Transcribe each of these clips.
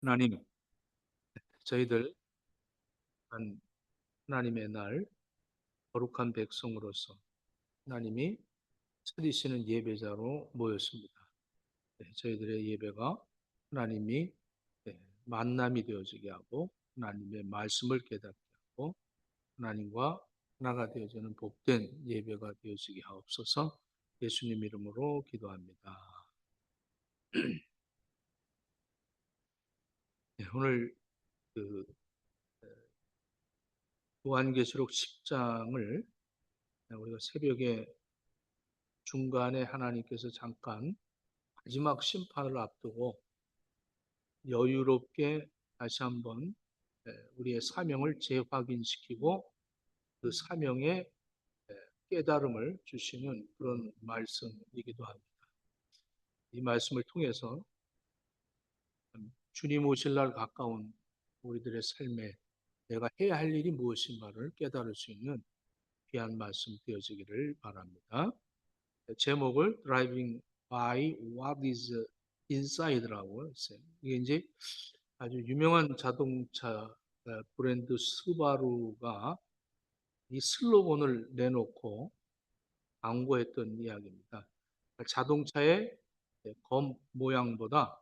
하나님, 저희들 하나님의 날 거룩한 백성으로서 하나님이 찾으시는 예배자로 모였습니다. 저희들의 예배가 하나님이 만남이 되어지게 하고 하나님의 말씀을 깨닫게 하고 하나님과 하나가 되어지는 복된 예배가 되어지게 하옵소서. 예수님 이름으로 기도합니다. 오늘 그 요한계시록 10장을 우리가 새벽에 중간에 하나님께서 잠깐 마지막 심판을 앞두고 여유롭게 다시 한번 우리의 사명을 재확인시키고 그 사명의 깨달음을 주시는 그런 말씀이기도 합니다. 이 말씀을 통해서 주님 오실 날 가까운 우리들의 삶에 내가 해야 할 일이 무엇인가를 깨달을 수 있는 귀한 말씀 되어지기를 바랍니다. 제목을 Driving by What is Inside라고 했어요. 이게 이제 아주 유명한 자동차 브랜드 스바루가 이 슬로건을 내놓고 광고했던 이야기입니다. 자동차의 검 모양보다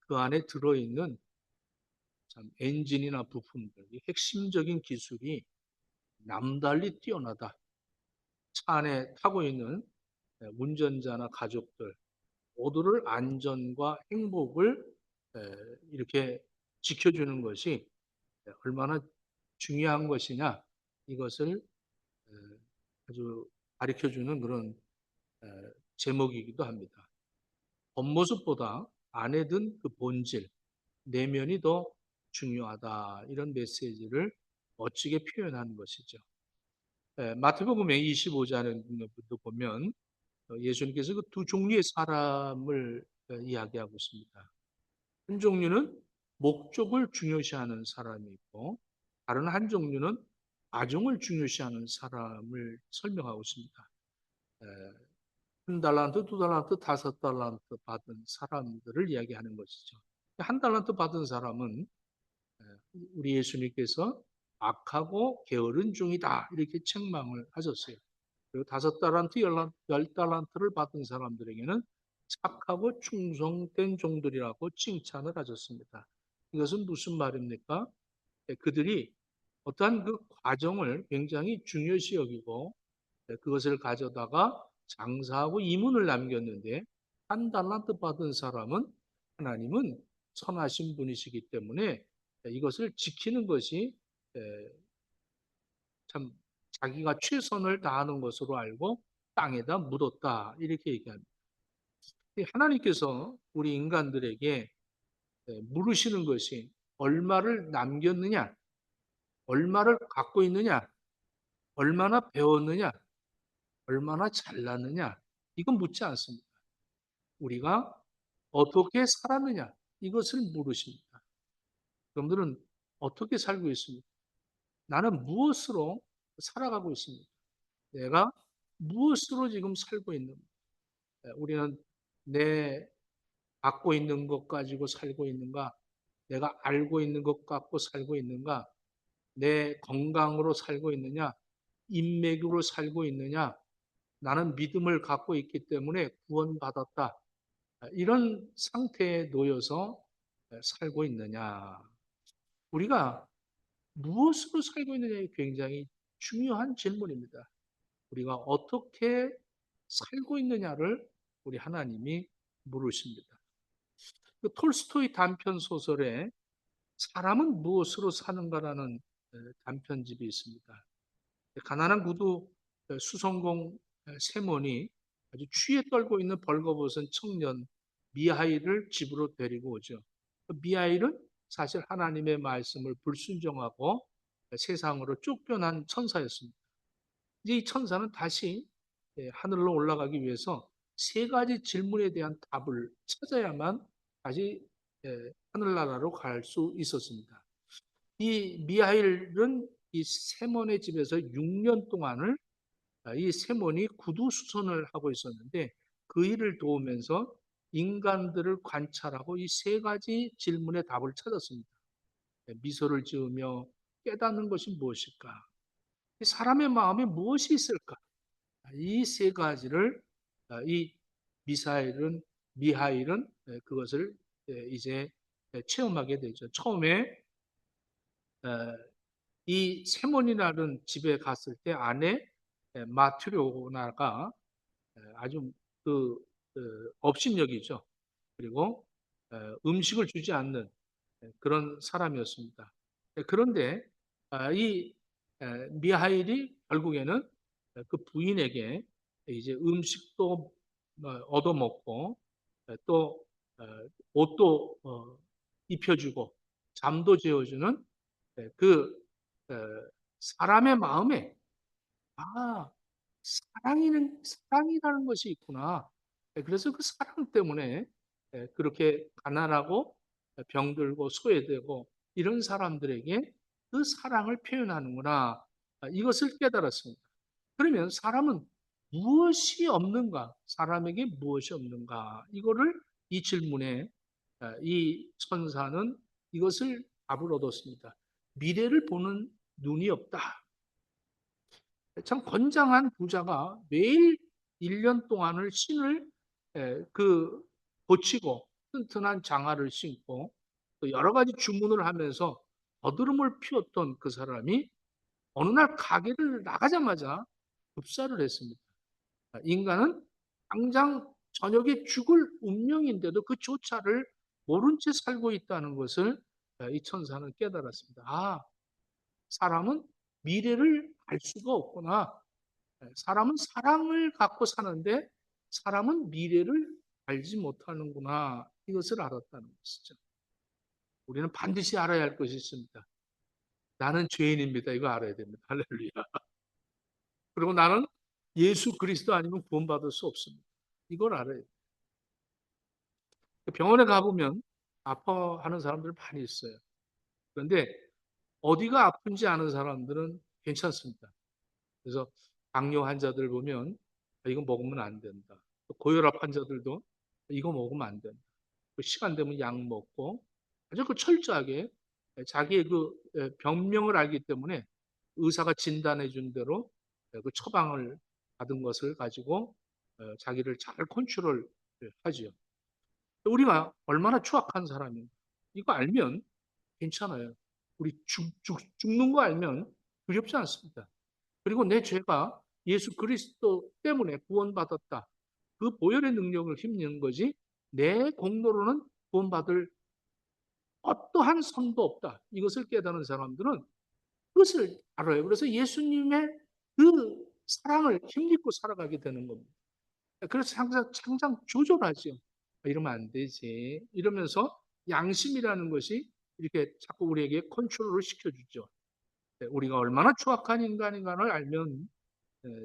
그 안에 들어있는 참 엔진이나 부품들, 핵심적인 기술이 남달리 뛰어나다. 차 안에 타고 있는 운전자나 가족들 모두를 안전과 행복을 이렇게 지켜주는 것이 얼마나 중요한 것이냐 이것을 아주 가르쳐주는 그런 제목이기도 합니다. 겉모습보다 안에 든 그 본질, 내면이 더 중요하다 이런 메시지를 멋지게 표현한 것이죠. 마태복음 25장을 보면 예수님께서 그 두 종류의 사람을 이야기하고 있습니다. 한 종류는 목적을 중요시하는 사람이 있고 다른 한 종류는 과정을 중요시하는 사람을 설명하고 있습니다. 한 달란트, 두 달란트, 다섯 달란트 받은 사람들을 이야기하는 것이죠. 한 달란트 받은 사람은 우리 예수님께서 악하고 게으른 중이다 이렇게 책망을 하셨어요. 그리고 다섯 달란트, 열 달란트를 받은 사람들에게는 착하고 충성된 종들이라고 칭찬을 하셨습니다. 이것은 무슨 말입니까? 그들이 어떠한 그 과정을 굉장히 중요시 여기고 그것을 가져다가 장사하고 이문을 남겼는데 한 달란트 받은 사람은 하나님은 선하신 분이시기 때문에 이것을 지키는 것이 참 자기가 최선을 다하는 것으로 알고 땅에다 묻었다 이렇게 얘기합니다. 하나님께서 우리 인간들에게 물으시는 것이 얼마를 남겼느냐, 얼마를 갖고 있느냐, 얼마나 배웠느냐, 얼마나 잘났느냐 이건 묻지 않습니다. 우리가 어떻게 살았느냐 이것을 물으십니다. 여러분들은 어떻게 살고 있습니까? 나는 무엇으로 살아가고 있습니까? 내가 무엇으로 지금 살고 있는가? 우리는 내 갖고 있는 것 가지고 살고 있는가? 내가 알고 있는 것 갖고 살고 있는가? 내 건강으로 살고 있느냐? 인맥으로 살고 있느냐? 나는 믿음을 갖고 있기 때문에 구원받았다. 이런 상태에 놓여서 살고 있느냐? 우리가 무엇으로 살고 있느냐가 굉장히 중요한 질문입니다. 우리가 어떻게 살고 있느냐를 우리 하나님이 물으십니다. 그 톨스토이 단편 소설에 사람은 무엇으로 사는가라는 단편집이 있습니다. 가난한 구두 수성공 세몬이 아주 취에 떨고 있는 벌거벗은 청년 미하일을 집으로 데리고 오죠. 미하일은 사실 하나님의 말씀을 불순종하고 세상으로 쫓겨난 천사였습니다. 이제 이 천사는 다시 하늘로 올라가기 위해서 세 가지 질문에 대한 답을 찾아야만 다시 하늘나라로 갈 수 있었습니다. 이 미하일은 이 세몬의 집에서 6년 동안을 이 세몬이 구두 수선을 하고 있었는데 그 일을 도우면서 인간들을 관찰하고 이 세 가지 질문의 답을 찾았습니다. 미소를 지으며 깨닫는 것이 무엇일까? 사람의 마음에 무엇이 있을까? 이 세 가지를 이 미사일은 미하일은 그것을 이제 체험하게 되죠. 처음에 이 세몬이라는 집에 갔을 때 아내 마트료나가 아주 업신여기죠. 그리고 음식을 주지 않는 그런 사람이었습니다. 그런데 이 미하일이 결국에는 그 부인에게 이제 음식도 얻어먹고 또 옷도 입혀주고 잠도 재워주는 그 사람의 마음에 아 사랑이라는 것이 있구나. 그래서 그 사랑 때문에 그렇게 가난하고 병들고 소외되고 이런 사람들에게 그 사랑을 표현하는구나. 이것을 깨달았습니다. 그러면 사람은 무엇이 없는가? 사람에게 무엇이 없는가? 이거를 이 질문에 이 천사는 이것을 답을 얻었습니다. 미래를 보는 눈이 없다. 참 건장한 부자가 매일 1년 동안을 신을 고치고 튼튼한 장화를 신고 또 여러 가지 주문을 하면서 거드름을 피웠던 그 사람이 어느 날 가게를 나가자마자 급사를 했습니다. 인간은 당장 저녁에 죽을 운명인데도 그 조차를 모른 채 살고 있다는 것을 이 천사는 깨달았습니다. 사람은 미래를 알 수가 없구나. 사람은 사랑을 갖고 사는데 사람은 미래를 알지 못하는구나. 이것을 알았다는 것이죠. 우리는 반드시 알아야 할 것이 있습니다. 나는 죄인입니다. 이거 알아야 됩니다. 할렐루야. 그리고 나는 예수 그리스도 아니면 구원받을 수 없습니다. 이걸 알아야 돼요. 병원에 가보면 아파하는 사람들 많이 있어요. 그런데 어디가 아픈지 아는 사람들은 괜찮습니다. 그래서 당뇨 환자들 보면 이거 먹으면 안 된다. 고혈압 환자들도 이거 먹으면 안 된다. 시간 되면 약 먹고 아주 철저하게 자기의 병명을 알기 때문에 의사가 진단해 준 대로 그 처방을 받은 것을 가지고 자기를 잘 컨트롤 하죠. 우리가 얼마나 추악한 사람인가. 이거 알면 괜찮아요. 우리 죽는 거 알면 두렵지 않습니다. 그리고 내 죄가 예수 그리스도 때문에 구원받았다. 그 보혈의 능력을 힘쓰는 거지 내 공로로는 구원받을 어떠한 선도 없다. 이것을 깨닫는 사람들은 그것을 알아요. 그래서 예수님의 그 사랑을 힘입고 살아가게 되는 겁니다. 그래서 항상 조절하죠. 이러면 안 되지. 이러면서 양심이라는 것이 이렇게 자꾸 우리에게 컨트롤을 시켜주죠. 우리가 얼마나 추악한 인간인가를 알면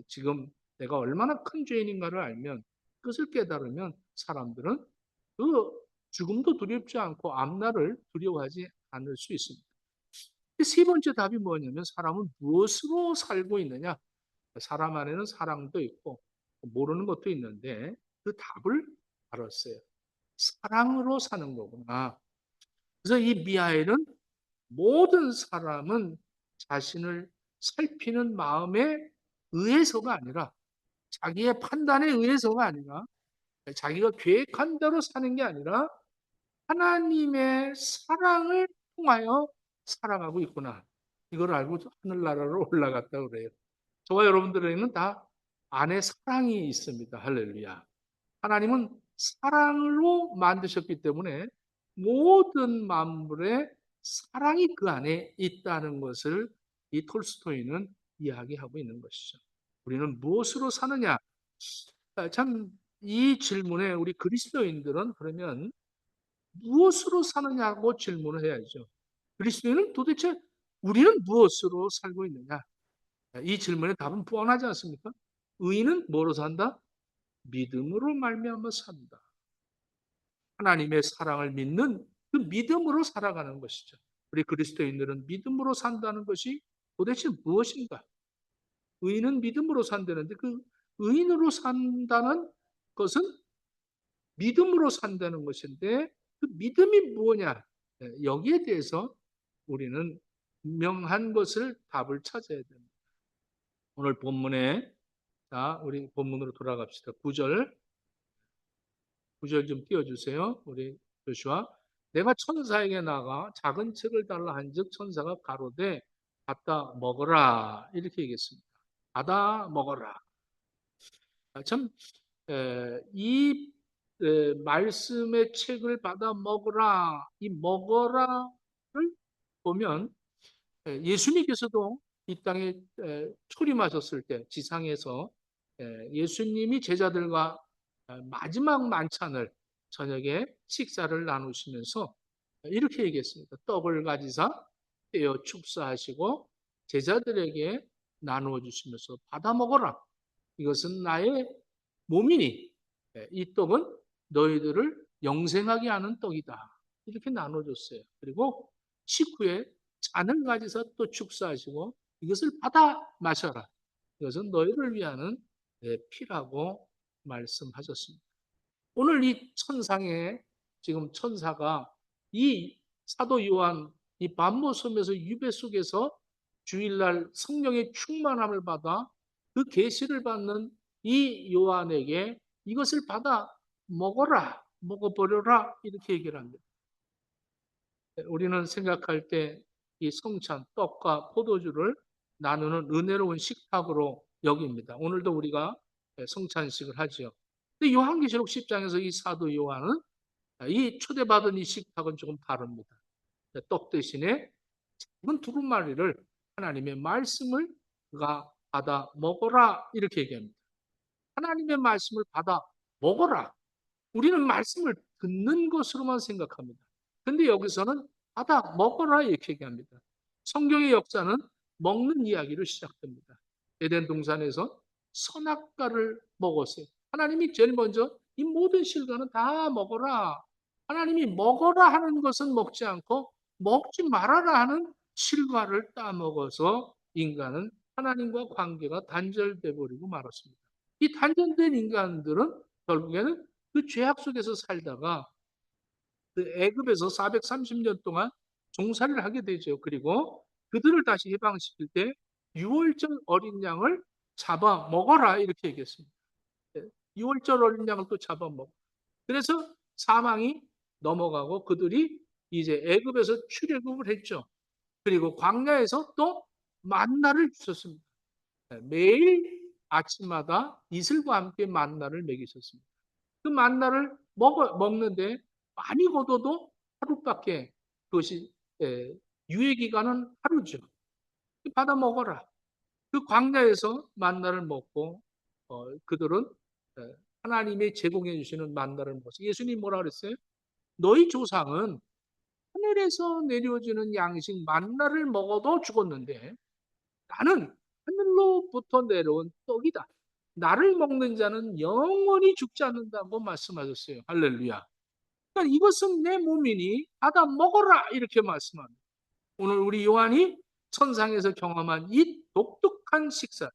지금 내가 얼마나 큰 죄인인가를 알면 그것을 깨달으면 사람들은 그 죽음도 두렵지 않고 앞날을 두려워하지 않을 수 있습니다. 세 번째 답이 뭐냐면 사람은 무엇으로 살고 있느냐? 사람 안에는 사랑도 있고 모르는 것도 있는데 그 답을 알았어요. 사랑으로 사는 거구나. 그래서 이 미하엘은 모든 사람은 자신을 살피는 마음에 의해서가 아니라 자기의 판단에 의해서가 아니라 자기가 계획한 대로 사는 게 아니라 하나님의 사랑을 통하여 살아가고 있구나. 이걸 알고 하늘나라로 올라갔다 그래요. 저와 여러분들에게는 다 안에 사랑이 있습니다. 할렐루야. 하나님은 사랑으로 만드셨기 때문에 모든 만물의 사랑이 그 안에 있다는 것을 이 톨스토이는 이야기하고 있는 것이죠. 우리는 무엇으로 사느냐? 참, 이 질문에 우리 그리스도인들은 그러면 무엇으로 사느냐고 질문을 해야죠. 그리스도인은 도대체 우리는 무엇으로 살고 있느냐? 이 질문의 답은 뻔하지 않습니까? 의인은 뭐로 산다? 믿음으로 말미암아 산다. 하나님의 사랑을 믿는 그 믿음으로 살아가는 것이죠. 우리 그리스도인들은 믿음으로 산다는 것이 도대체 무엇인가? 의인은 믿음으로 산다는데 그 의인으로 산다는 것은 믿음으로 산다는 것인데 그 믿음이 뭐냐? 여기에 대해서 우리는 분명한 것을 답을 찾아야 됩니다. 오늘 본문에 자, 우리 본문으로 돌아갑시다. 9절 좀 띄워주세요. 우리 조슈아. 내가 천사에게 나가 작은 책을 달라 한즉 천사가 가로되 받다 먹어라 이렇게 얘기했습니다. 받아 먹어라. 참, 이 말씀의 책을 받아 먹어라, 이 먹어라를 보면 예수님께서도 이 땅에 초림하셨을 때 지상에서 예수님이 제자들과 마지막 만찬을 저녁에 식사를 나누시면서 이렇게 얘기했습니다. 떡을 가지사 떼어 축사하시고 제자들에게 나누어 주시면서 받아 먹어라. 이것은 나의 몸이니 이 떡은 너희들을 영생하게 하는 떡이다. 이렇게 나눠줬어요. 그리고 식후에 잔을 가지서 또 축사하시고 이것을 받아 마셔라. 이것은 너희를 위하는 내 피라고 말씀하셨습니다. 오늘 이 천상에 지금 천사가 이 사도 요한 이 반모섬에서 유배 속에서 주일날 성령의 충만함을 받아 그 계시를 받는 이 요한에게 이것을 받아 먹어라, 먹어버려라 이렇게 얘기를 합니다. 우리는 생각할 때 이 성찬, 떡과 포도주를 나누는 은혜로운 식탁으로 여깁니다. 오늘도 우리가 성찬식을 하지요. 근데 요한계시록 10장에서 이 사도 요한은 이 초대받은 이 식탁은 조금 다릅니다. 떡 대신에 작은 두루마리를 하나님의 말씀을 그가 받아 먹어라 이렇게 얘기합니다. 하나님의 말씀을 받아 먹어라. 우리는 말씀을 듣는 것으로만 생각합니다. 근데 여기서는 받아 먹어라 이렇게 얘기합니다. 성경의 역사는 먹는 이야기로 시작됩니다. 에덴 동산에서 선악과를 먹었어요. 하나님이 제일 먼저 이 모든 실과는 다 먹어라. 하나님이 먹어라 하는 것은 먹지 않고 먹지 말아라 하는 실과를 따먹어서 인간은 하나님과 관계가 단절돼 버리고 말았습니다. 이 단절된 인간들은 결국에는 그 죄악 속에서 살다가 그 애굽에서 430년 동안 종살이를 하게 되죠. 그리고 그들을 다시 해방시킬 때 유월절 어린 양을 잡아 먹어라 이렇게 얘기했습니다. 유월절 어린 양을 또 잡아 먹어. 그래서 사망이 넘어가고 그들이 이제 애굽에서 출애굽을 했죠. 그리고 광야에서 또 만나를 주셨습니다. 매일 아침마다 이슬과 함께 만나를 먹이셨습니다. 그 만나를 먹는데 많이 거둬도 하루밖에 그것이 유예 기간은 하루죠. 받아 먹어라. 그 광야에서 만나를 먹고 그들은 하나님이 제공해 주시는 만나를 먹었어요. 예수님 뭐라 그랬어요? 너희 조상은 하늘에서 내려주는 양식 만나를 먹어도 죽었는데 나는 하늘로부터 내려온 떡이다. 나를 먹는 자는 영원히 죽지 않는다고 말씀하셨어요. 할렐루야. 그러니까 이것은 내 몸이니 받아 먹어라 이렇게 말씀합니다. 오늘 우리 요한이 천상에서 경험한 이 독특한 식사,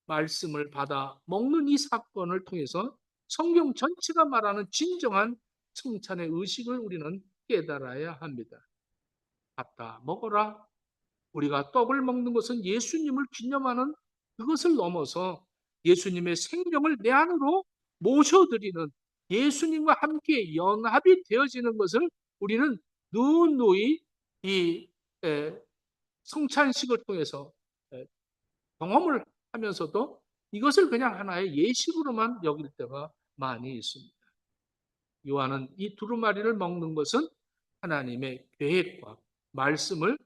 말씀을 받아 먹는 이 사건을 통해서 성경 전체가 말하는 진정한 성찬의 의식을 우리는 깨달아야 합니다. 받다 먹어라. 우리가 떡을 먹는 것은 예수님을 기념하는 그것을 넘어서 예수님의 생명을 내 안으로 모셔드리는 예수님과 함께 연합이 되어지는 것을 우리는 누누이 이 성찬식을 통해서 경험을 하면서도 이것을 그냥 하나의 예식으로만 여길 때가 많이 있습니다. 요한은 이 두루마리를 먹는 것은 하나님의 계획과 말씀을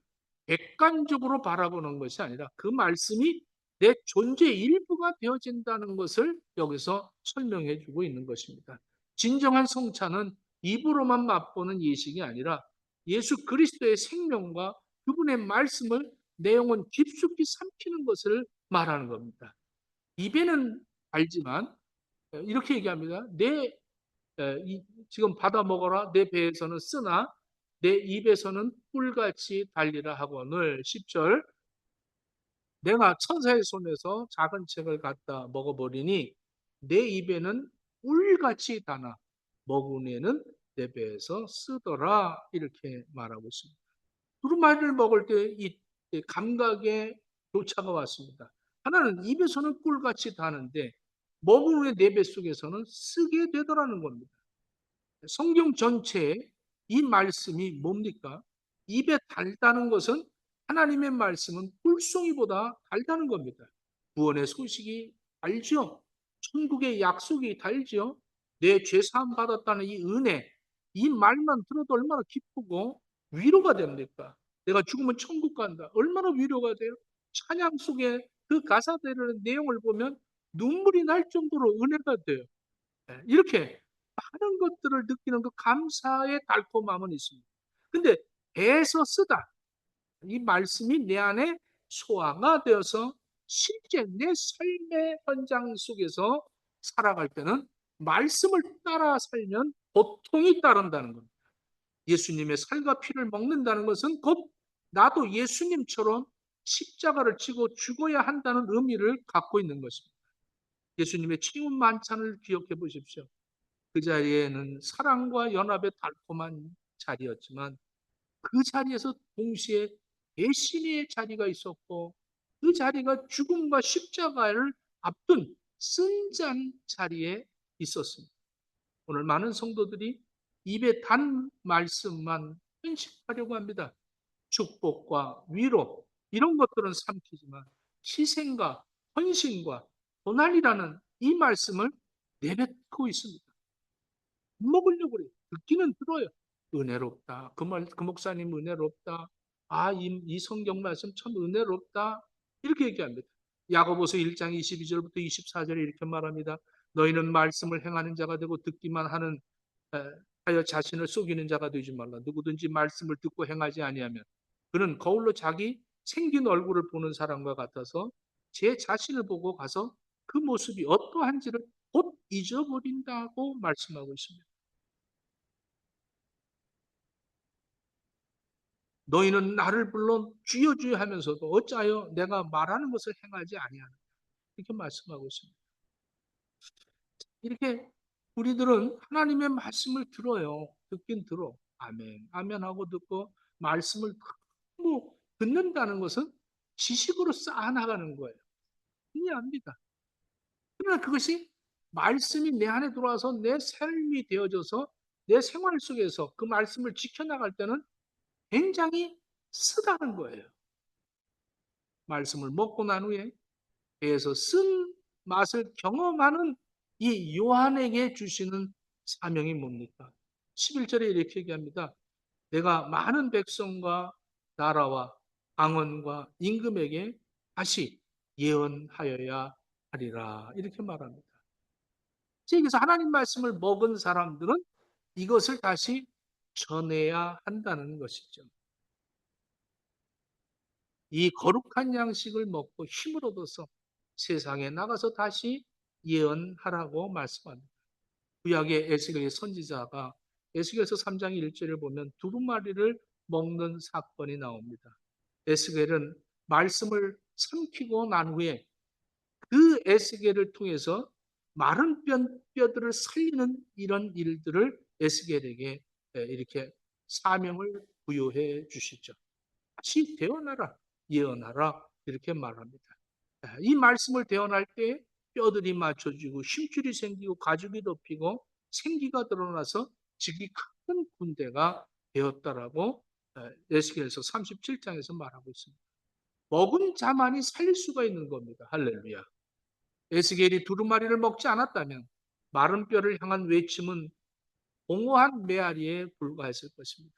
객관적으로 바라보는 것이 아니라 그 말씀이 내 존재의 일부가 되어진다는 것을 여기서 설명해 주고 있는 것입니다. 진정한 성찬은 입으로만 맛보는 예식이 아니라 예수 그리스도의 생명과 그분의 말씀을 내 영혼 깊숙이 삼키는 것을 말하는 겁니다. 입에는 알지만 이렇게 얘기합니다. 지금 받아 먹어라 내 배에서는 쓰나 내 입에서는 꿀같이 달리라 하거늘 10절 내가 천사의 손에서 작은 책을 갖다 먹어버리니 내 입에는 꿀같이 다나 먹은 내 배에서 쓰더라 이렇게 말하고 있습니다. 두루마리를 먹을 때 이 감각의 교차가 왔습니다. 하나는 입에서는 꿀같이 다는데 먹은 후에 내 뱃속에서는 쓰게 되더라는 겁니다. 성경 전체에 이 말씀이 뭡니까? 입에 달다는 것은 하나님의 말씀은 꿀송이보다 달다는 겁니다. 구원의 소식이 달죠. 천국의 약속이 달죠. 내 죄사함 받았다는 이 은혜, 이 말만 들어도 얼마나 기쁘고 위로가 됩니까? 내가 죽으면 천국 간다. 얼마나 위로가 돼요? 찬양 속에 그 가사들의 내용을 보면 눈물이 날 정도로 은혜가 돼요. 이렇게 많은 것들을 느끼는 그 감사의 달콤함은 있습니다. 근데 배에서 쓰다. 이 말씀이 내 안에 소화가 되어서 실제 내 삶의 현장 속에서 살아갈 때는 말씀을 따라 살면 고통이 따른다는 겁니다. 예수님의 살과 피를 먹는다는 것은 곧 나도 예수님처럼 십자가를 지고 죽어야 한다는 의미를 갖고 있는 것입니다. 예수님의 치유 만찬을 기억해 보십시오. 그 자리에는 사랑과 연합의 달콤한 자리였지만 그 자리에서 동시에 배신의 자리가 있었고 그 자리가 죽음과 십자가를 앞둔 쓴잔 자리에 있었습니다. 오늘 많은 성도들이 입에 단 말씀만 편식하려고 합니다. 축복과 위로 이런 것들은 삼키지만 희생과 헌신과 고난이라는 이 말씀을 내뱉고 있습니다. 먹으려고 그래요. 듣기는 들어요. 은혜롭다. 그 목사님 은혜롭다. 아, 이 성경 말씀 참 은혜롭다. 이렇게 얘기합니다. 야고보서 1장 22절부터 24절에 이렇게 말합니다. 너희는 말씀을 행하는 자가 되고 듣기만 하여 자신을 속이는 자가 되지 말라. 누구든지 말씀을 듣고 행하지 아니하면 그는 거울로 자기 생긴 얼굴을 보는 사람과 같아서 제 자신을 보고 가서 그 모습이 어떠한지를 곧 잊어버린다고 말씀하고 있습니다. 너희는 나를 불러 주여 주여 하면서도 어찌하여 내가 말하는 것을 행하지 아니하느냐 이렇게 말씀하고 있습니다. 이렇게 우리들은 하나님의 말씀을 들어요. 듣긴 들어. 아멘. 아멘 하고 듣고 말씀을 너무 듣는다는 것은 지식으로 쌓아나가는 거예요. 이해합니다. 그러나 그것이 말씀이 내 안에 들어와서 내 삶이 되어져서 내 생활 속에서 그 말씀을 지켜나갈 때는 굉장히 쓰다는 거예요. 말씀을 먹고 난 후에 배에서 쓴 맛을 경험하는 이 요한에게 주시는 사명이 뭡니까? 11절에 이렇게 얘기합니다. 내가 많은 백성과 나라와 방언과 임금에게 다시 예언하여야 하리라 이렇게 말합니다. 여기서 하나님 말씀을 먹은 사람들은 이것을 다시 전해야 한다는 것이죠. 이 거룩한 양식을 먹고 힘을 얻어서 세상에 나가서 다시 예언하라고 말씀합니다. 구약의 에스겔 선지자가 에스겔서 3장 1절을 보면 두루마리를 먹는 사건이 나옵니다. 에스겔은 말씀을 삼키고 난 후에 그 에스겔을 통해서 마른 뼈들을 살리는 이런 일들을 에스겔에게 이렇게 사명을 부여해 주시죠. 다시 대언하라, 예언하라 이렇게 말합니다. 이 말씀을 대언할 때 뼈들이 맞춰지고 힘줄이 생기고 가죽이 덮이고 생기가 드러나서 즉이 큰 군대가 되었다라고 에스겔서 37장에서 말하고 있습니다. 먹은 자만이 살릴 수가 있는 겁니다. 할렐루야. 에스겔이 두루마리를 먹지 않았다면 마른 뼈를 향한 외침은 공허한 메아리에 불과했을 것입니다.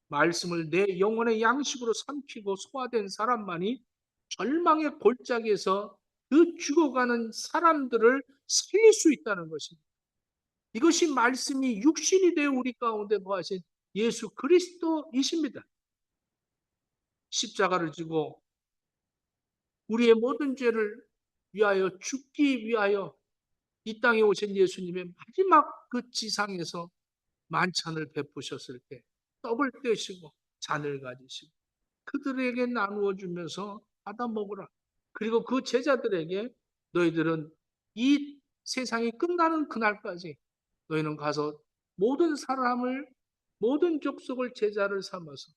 말씀을 내 영혼의 양식으로 삼키고 소화된 사람만이 절망의 골짜기에서 그 죽어가는 사람들을 살릴 수 있다는 것입니다. 이것이 말씀이 육신이 되어 우리 가운데 거하신 예수 그리스도이십니다. 십자가를 지고 우리의 모든 죄를 위하여 죽기 위하여 이 땅에 오신 예수님의 마지막 그 지상에서 만찬을 베푸셨을 때 떡을 떼시고 잔을 가지시고 그들에게 나누어 주면서 받아 먹으라. 그리고 그 제자들에게 너희들은 이 세상이 끝나는 그날까지 너희는 가서 모든 사람을, 모든 족속을 제자를 삼아서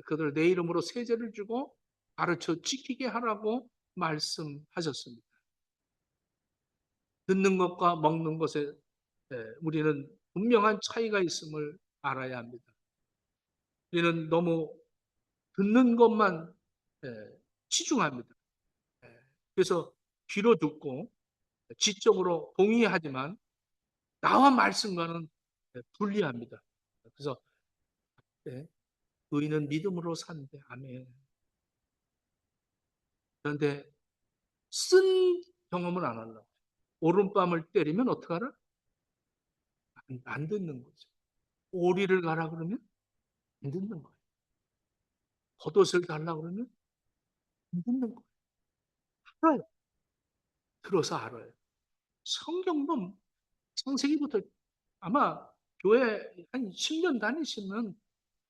그들 내 이름으로 세제를 주고 가르쳐 지키게 하라고 말씀하셨습니다. 듣는 것과 먹는 것에 우리는 분명한 차이가 있음을 알아야 합니다. 우리는 너무 듣는 것만 치중합니다. 그래서 귀로 듣고 지적으로 동의하지만 나와 말씀과는 분리합니다. 그래서 의인은 믿음으로 산대. 아멘. 그런데 쓴 경험은 안 하려고. 오른밤을 때리면 어떡하라? 안 듣는 거죠. 오리를 가라 그러면 안 듣는 거예요. 겉옷을 달라 그러면 안 듣는 거예요. 알아요. 들어서 알아요. 성경도 창세기부터 아마 교회 한 10년 다니시면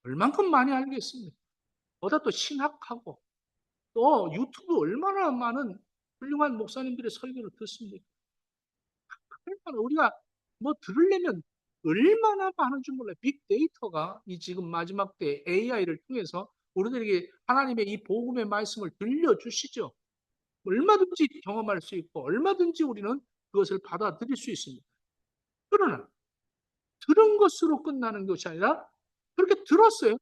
얼만큼 많이 알겠습니까? 보다 또 신학하고 또 유튜브 얼마나 많은 훌륭한 목사님들의 설교를 듣습니까? 얼마나 우리가 뭐 들으려면 얼마나 많은 줄 몰라요. 빅데이터가 이 지금 마지막 때 AI를 통해서 우리들에게 하나님의 이 복음의 말씀을 들려주시죠. 얼마든지 경험할 수 있고 얼마든지 우리는 그것을 받아들일 수 있습니다. 그러나 들은 것으로 끝나는 것이 아니라 그렇게 들었어요.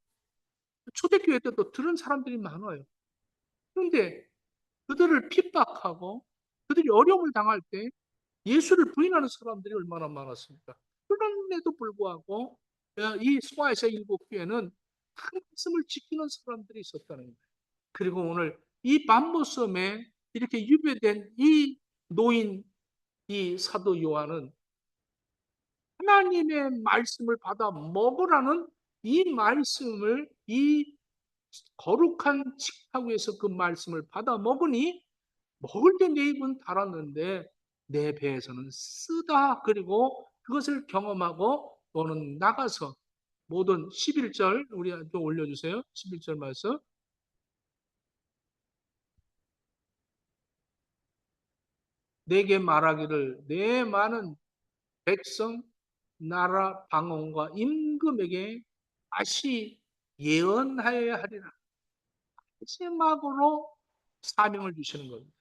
초대교회 때도 들은 사람들이 많아요. 그런데 그들을 핍박하고 그들이 어려움을 당할 때 예수를 부인하는 사람들이 얼마나 많았습니까? 그런데도 불구하고 이 소아에서 일곱 교회는 한 말씀을 지키는 사람들이 있었다는 거예요. 그리고 오늘 이 밤모섬에 이렇게 유배된 이 노인, 이 사도 요한은 하나님의 말씀을 받아 먹으라는 이 말씀을 이 거룩한 식탁 위에서 그 말씀을 받아 먹으니 먹을 때 내 입은 달았는데 내 배에서는 쓰다. 그리고 그것을 경험하고 너는 나가서 모든 11절 우리 좀 올려주세요. 11절 말씀. 내게 말하기를 내 많은 백성 나라 방언과 임금에게 다시 예언하여야 하리라. 마지막으로 사명을 주시는 겁니다.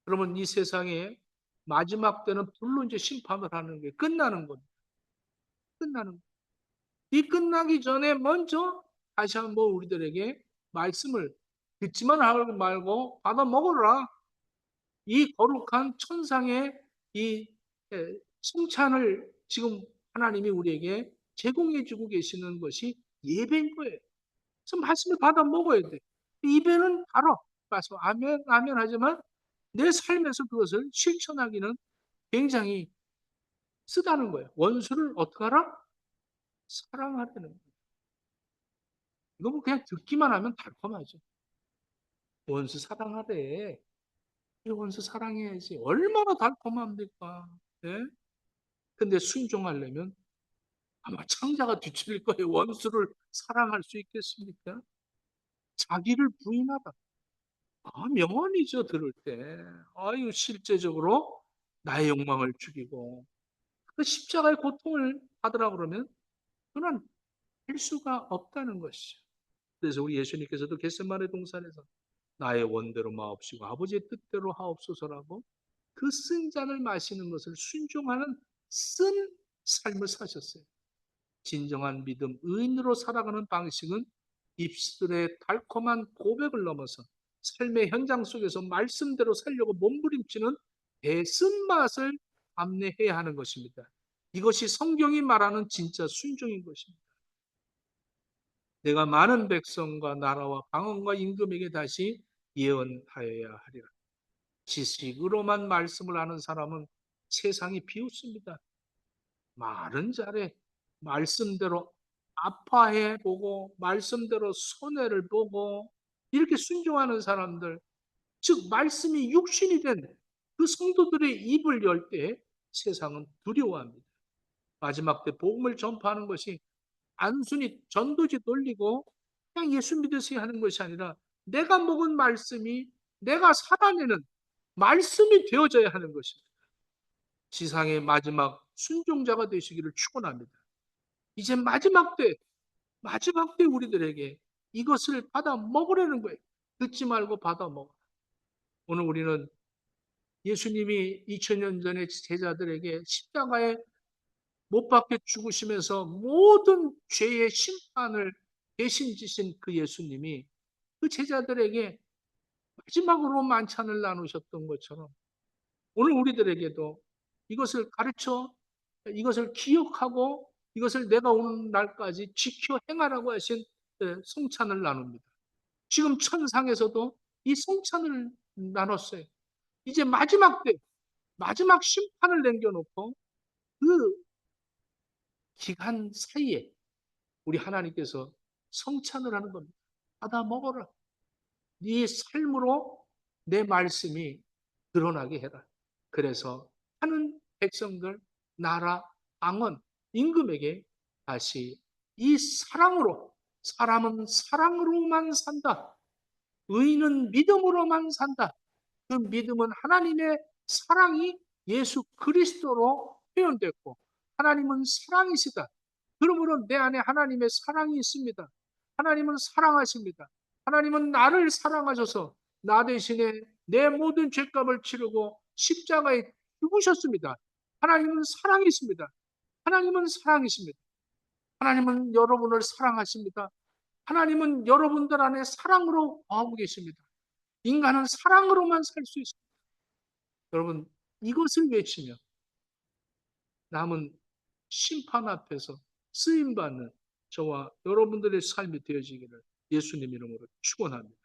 그러면 이 세상에 마지막 때는 불로 이제 심판을 하는 게 끝나는 겁니다. 끝나는 겁니다. 이 끝나기 전에 먼저 다시 한번 우리들에게 말씀을 듣지만 하지 말고 받아 먹어라. 이 거룩한 천상의 이 칭찬을 지금 하나님이 우리에게 제공해 주고 계시는 것이 예배인 거예요. 그래서 말씀을 받아 먹어야 돼. 입에는 달아. 말씀 아멘 아멘 하지만 내 삶에서 그것을 실천하기는 굉장히 쓰다는 거예요. 원수를 어떻게 하라? 사랑하라는 거예요. 이거 뭐 그냥 듣기만 하면 달콤하죠. 원수 사랑하래. 이 원수 사랑해야지. 얼마나 달콤합니까? 예? 근데 순종하려면 아마 창자가 뒤틀릴 거예요. 원수를 사랑할 수 있겠습니까? 자기를 부인하다. 명언이죠, 들을 때. 아유, 실제적으로 나의 욕망을 죽이고, 그 십자가의 고통을 받으라 그러면, 그는 할 수가 없다는 것이죠. 그래서 우리 예수님께서도 겟세마네 동산에서 나의 원대로 마옵시고 아버지의 뜻대로 하옵소서라고 그 쓴 잔을 마시는 것을 순종하는 쓴 삶을 사셨어요. 진정한 믿음, 의인으로 살아가는 방식은 입술의 달콤한 고백을 넘어서 삶의 현장 속에서 말씀대로 살려고 몸부림치는 애쓴 맛을 감내해야 하는 것입니다. 이것이 성경이 말하는 진짜 순종인 것입니다. 내가 많은 백성과 나라와 방언과 임금에게 다시 예언하여야 하리라. 지식으로만 말씀을 하는 사람은 세상이 비웃습니다. 말은 잘해. 말씀대로 아파해 보고, 말씀대로 손해를 보고, 이렇게 순종하는 사람들, 즉, 말씀이 육신이 된 그 성도들의 입을 열 때 세상은 두려워합니다. 마지막 때 복음을 전파하는 것이 단순히 전도지 돌리고 그냥 예수 믿으세요 하는 것이 아니라 내가 먹은 말씀이 내가 살아내는 말씀이 되어져야 하는 것입니다. 지상의 마지막 순종자가 되시기를 축원합니다. 이제 마지막 때 우리들에게 이것을 받아 먹으라는 거예요. 듣지 말고 받아 먹어. 오늘 우리는 예수님이 2000년 전에 제자들에게 십자가에 못 박혀 죽으시면서 모든 죄의 심판을 대신 지신 그 예수님이 그 제자들에게 마지막으로 만찬을 나누셨던 것처럼 오늘 우리들에게도 이것을 가르쳐, 이것을 기억하고 이것을 내가 오는 날까지 지켜 행하라고 하신 성찬을 나눕니다. 지금 천상에서도 이 성찬을 나눴어요. 이제 마지막 때, 마지막 심판을 남겨놓고 그 기간 사이에 우리 하나님께서 성찬을 하는 겁니다. 받아 먹어라. 네 삶으로 내 말씀이 드러나게 해라. 그래서 하는 백성들, 나라, 왕은 임금에게 다시 이 사랑으로, 사람은 사랑으로만 산다. 의인은 믿음으로만 산다. 그 믿음은 하나님의 사랑이 예수 그리스도로 표현됐고 하나님은 사랑이시다. 그러므로 내 안에 하나님의 사랑이 있습니다. 하나님은 사랑하십니다. 하나님은 나를 사랑하셔서 나 대신에 내 모든 죄값을 치르고 십자가에 죽으셨습니다. 하나님은 사랑이십니다. 하나님은 사랑이십니다. 하나님은 여러분을 사랑하십니다. 하나님은 여러분들 안에 사랑으로 거하고 계십니다. 인간은 사랑으로만 살 수 있습니다. 여러분, 이것을 외치며 남은 심판 앞에서 쓰임받는 저와 여러분들의 삶이 되어지기를 예수님 이름으로 축원합니다.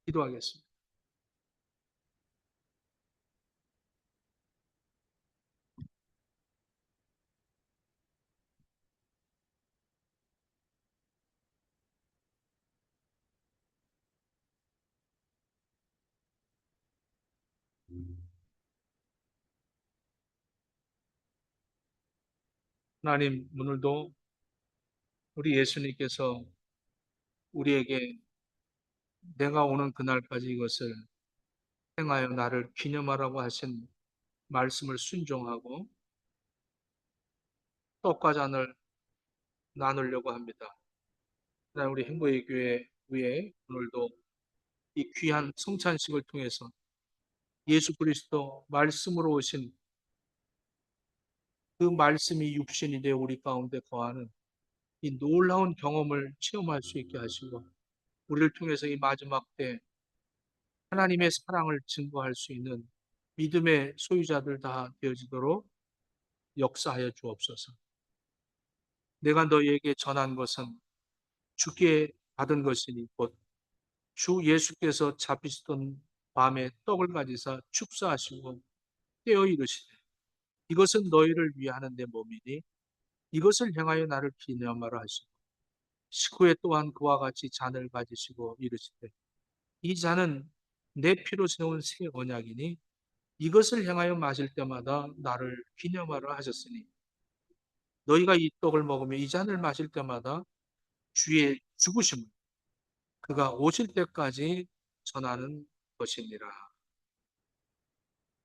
기도하겠습니다. 하나님, 오늘도 우리 예수님께서 우리에게 내가 오는 그날까지 이것을 행하여 나를 기념하라고 하신 말씀을 순종하고 떡과 잔을 나누려고 합니다. 하나님, 우리 행복의 교회 위에 오늘도 이 귀한 성찬식을 통해서 예수 그리스도 말씀으로 오신 그 말씀이 육신이 되어 우리 가운데 거하는 이 놀라운 경험을 체험할 수 있게 하시고 우리를 통해서 이 마지막 때 하나님의 사랑을 증거할 수 있는 믿음의 소유자들 다 되어지도록 역사하여 주옵소서. 내가 너희에게 전한 것은 주께 받은 것이니 곧 주 예수께서 잡히시던 밤에 떡을 가지사 축사하시고 떼어 이르시되 이것은 너희를 위하는 내 몸이니 이것을 향하여 나를 기념하라 하시고 식후에 또한 그와 같이 잔을 가지시고 이르시되 이 잔은 내 피로 세운 새 언약이니 이것을 향하여 마실 때마다 나를 기념하라 하셨으니 너희가 이 떡을 먹으며 이 잔을 마실 때마다 주의 죽으심을 그가 오실 때까지 전하는 것이니라.